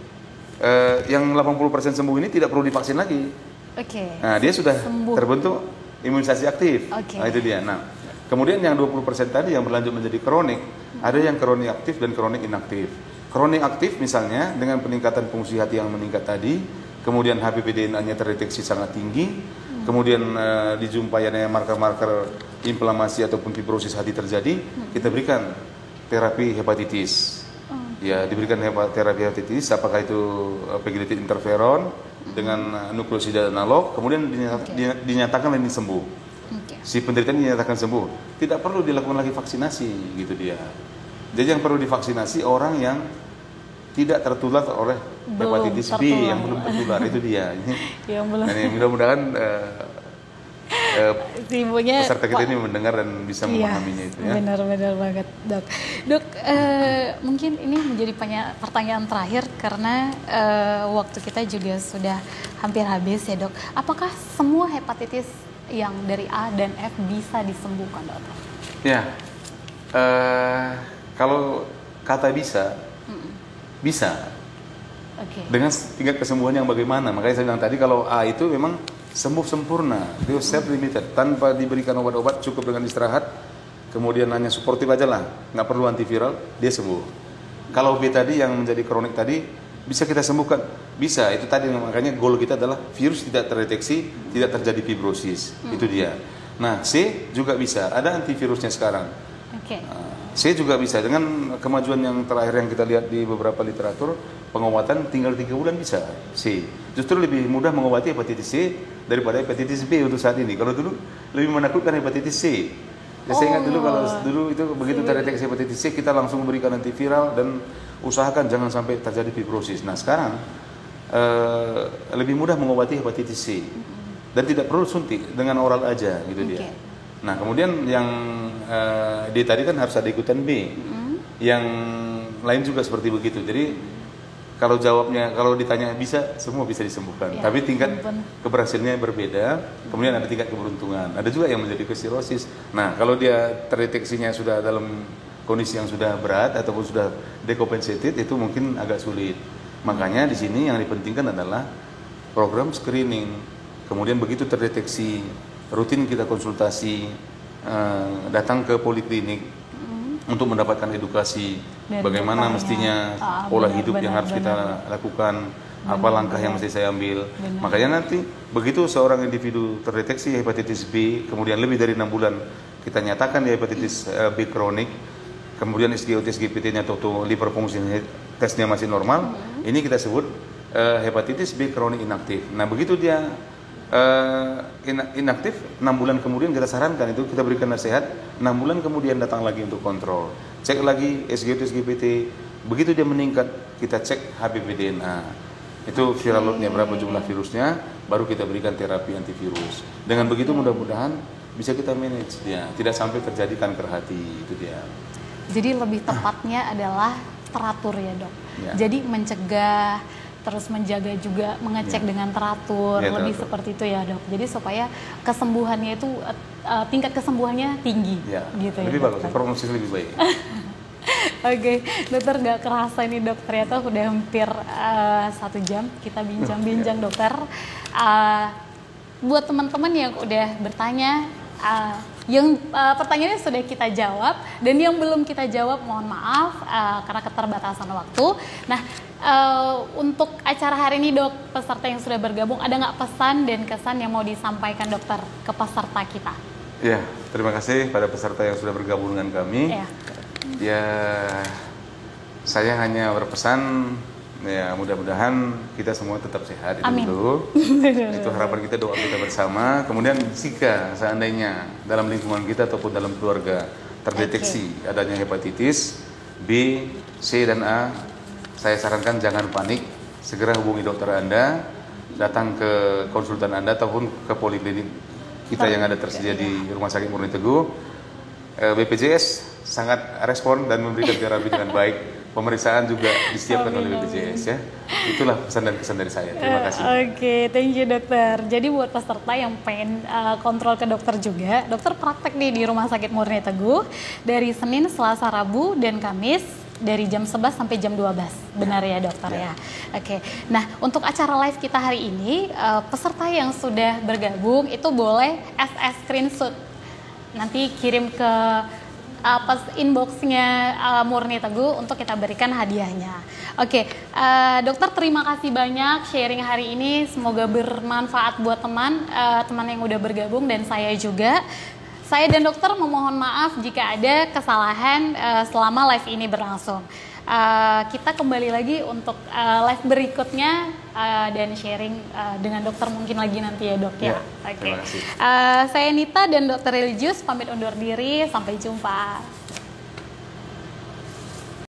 yang 80% sembuh ini tidak perlu divaksin lagi. Nah, dia sudah terbentuk imunisasi aktif. Nah, itu dia. Nah, kemudian yang 20% tadi yang berlanjut menjadi kronik, ada yang kronik aktif dan kronik inaktif. Kronik aktif misalnya dengan peningkatan fungsi hati yang meningkat tadi, kemudian HBP DNA-nya terdeteksi sangat tinggi, kemudian dijumpai adanya marker-marker inflamasi ataupun fibrosis hati terjadi, kita berikan terapi hepatitis. Ya, diberikan terapi hepatitis, apakah itu pegylated interferon dengan nukleosida analog, kemudian dinyatakan ini sembuh. Si penderita dinyatakan sembuh, tidak perlu dilakukan lagi vaksinasi, gitu dia. Jadi yang perlu divaksinasi orang yang tidak tertular oleh hepatitis B, yang belum tertular, itu dia. Yang belum. Nah, mudah-mudahan ibunya peserta kita ini mendengar dan bisa memahaminya itu ya. Benar-benar banget, Dok. Dok, mungkin ini menjadi pertanyaan terakhir karena waktu kita juga sudah hampir habis ya, Dok. Apakah semua hepatitis yang dari A dan F bisa disembuhkan, Dokter? Ya, kalau kata bisa, bisa. Dengan tingkat kesembuhan yang bagaimana? Makanya saya bilang tadi kalau A itu memang sembuh sempurna, dia self limited, tanpa diberikan obat-obat, cukup dengan istirahat, kemudian hanya suportif aja lah, nggak perlu antiviral, dia sembuh. Kalau B tadi yang menjadi kronik tadi, bisa kita sembuhkan, bisa. Itu tadi makanya goal kita adalah virus tidak terdeteksi, tidak terjadi fibrosis, itu dia. Nah, C juga bisa, ada antivirusnya sekarang. C juga bisa, dengan kemajuan yang terakhir yang kita lihat di beberapa literatur, pengobatan tinggal 3 bulan bisa C. Justru lebih mudah mengobati hepatitis C daripada hepatitis B untuk saat ini. Kalau dulu lebih menakutkan hepatitis C. Ya, saya ingat dulu kalau dulu itu begitu terdeteksi hepatitis C, kita langsung berikan antiviral dan usahakan jangan sampai terjadi fibrosis. Nah, sekarang lebih mudah mengobati hepatitis C dan tidak perlu suntik, dengan oral aja gitu dia. Nah, kemudian yang D tadi kan harus ada ikutan B. Yang lain juga seperti begitu. Jadi kalau jawabnya, kalau ditanya bisa, semua bisa disembuhkan. Ya, tapi tingkat keberhasilannya berbeda. Kemudian ada tingkat keberuntungan. Ada juga yang menjadi sirosis. Nah, kalau dia terdeteksinya sudah dalam kondisi yang sudah berat ataupun sudah decompensated, itu mungkin agak sulit. Makanya di sini yang dipentingkan adalah program screening. Kemudian begitu terdeteksi, rutin kita konsultasi, datang ke poliklinik untuk mendapatkan edukasi bagaimana mestinya pola hidup yang harus kita lakukan, apa langkah yang mesti saya ambil. Makanya nanti begitu seorang individu terdeteksi hepatitis B, kemudian lebih dari 6 bulan kita nyatakan dia hepatitis B kronik, kemudian SGO SGPT-nya atau liver function tesnya masih normal, ini kita sebut hepatitis B kronik inaktif. Nah, begitu dia inaktif, 6 bulan kemudian kita sarankan itu, kita berikan nasihat, 6 bulan kemudian datang lagi untuk kontrol, cek lagi SGO SGPT, begitu dia meningkat kita cek HBV DNA, itu viral loadnya berapa jumlah virusnya, baru kita berikan terapi antivirus. Dengan begitu mudah-mudahan bisa kita manage dia, tidak sampai terjadi kanker hati, itu dia. Jadi lebih tepatnya adalah teratur ya, Dok. Ya. Jadi mencegah, terus menjaga juga, mengecek dengan teratur, lebih seperti itu ya, Dok. Jadi supaya kesembuhannya itu tingkat kesembuhannya tinggi, gitu ya. Lebih bagus, prognosis lebih baik. Oke, Dokter, nggak kerasa ini, Dok, ternyata udah hampir 1 jam kita bincang-bincang, Dokter. Buat teman-teman yang udah bertanya, yang pertanyaannya sudah kita jawab, dan yang belum kita jawab mohon maaf karena keterbatasan waktu. Nah, untuk acara hari ini, Dok, peserta yang sudah bergabung, ada nggak pesan dan kesan yang mau disampaikan, Dokter, ke peserta kita? Ya, terima kasih pada peserta yang sudah bergabung dengan kami. Ya, saya hanya berpesan, ya mudah-mudahan kita semua tetap sehat. Amin. Itu harapan kita, doa kita bersama. Kemudian jika seandainya dalam lingkungan kita ataupun dalam keluarga terdeteksi adanya hepatitis B, C, dan A, saya sarankan jangan panik, segera hubungi dokter Anda, datang ke konsultan Anda ataupun ke poliklinik kita yang ada tersedia di Rumah Sakit Murni Teguh. BPJS sangat respon dan memberikan terapi dengan baik. Pemeriksaan juga disiapkan oleh BPJS ya. Itulah pesan dan kesan dari saya. Terima kasih. Oke, thank you, Dokter. Jadi buat peserta yang pengen kontrol ke dokter juga, dokter praktek di Rumah Sakit Murni Teguh dari Senin, Selasa, Rabu, dan Kamis dari jam 11 sampai jam 12. Benar ya, Dokter ya? Oke. Nah, untuk acara live kita hari ini, peserta yang sudah bergabung itu boleh SS screenshot. Nanti kirim ke pas inboxnya Murni Teguh untuk kita berikan hadiahnya. Oke, dokter terima kasih banyak sharing hari ini. Semoga bermanfaat buat teman yang udah bergabung dan saya juga. Saya dan dokter memohon maaf jika ada kesalahan selama live ini berlangsung. Kita kembali lagi untuk live berikutnya dan sharing dengan dokter mungkin lagi nanti ya dok ya. Oke. Terima kasih. Saya Nita dan dokter Religius pamit undur diri. Sampai jumpa.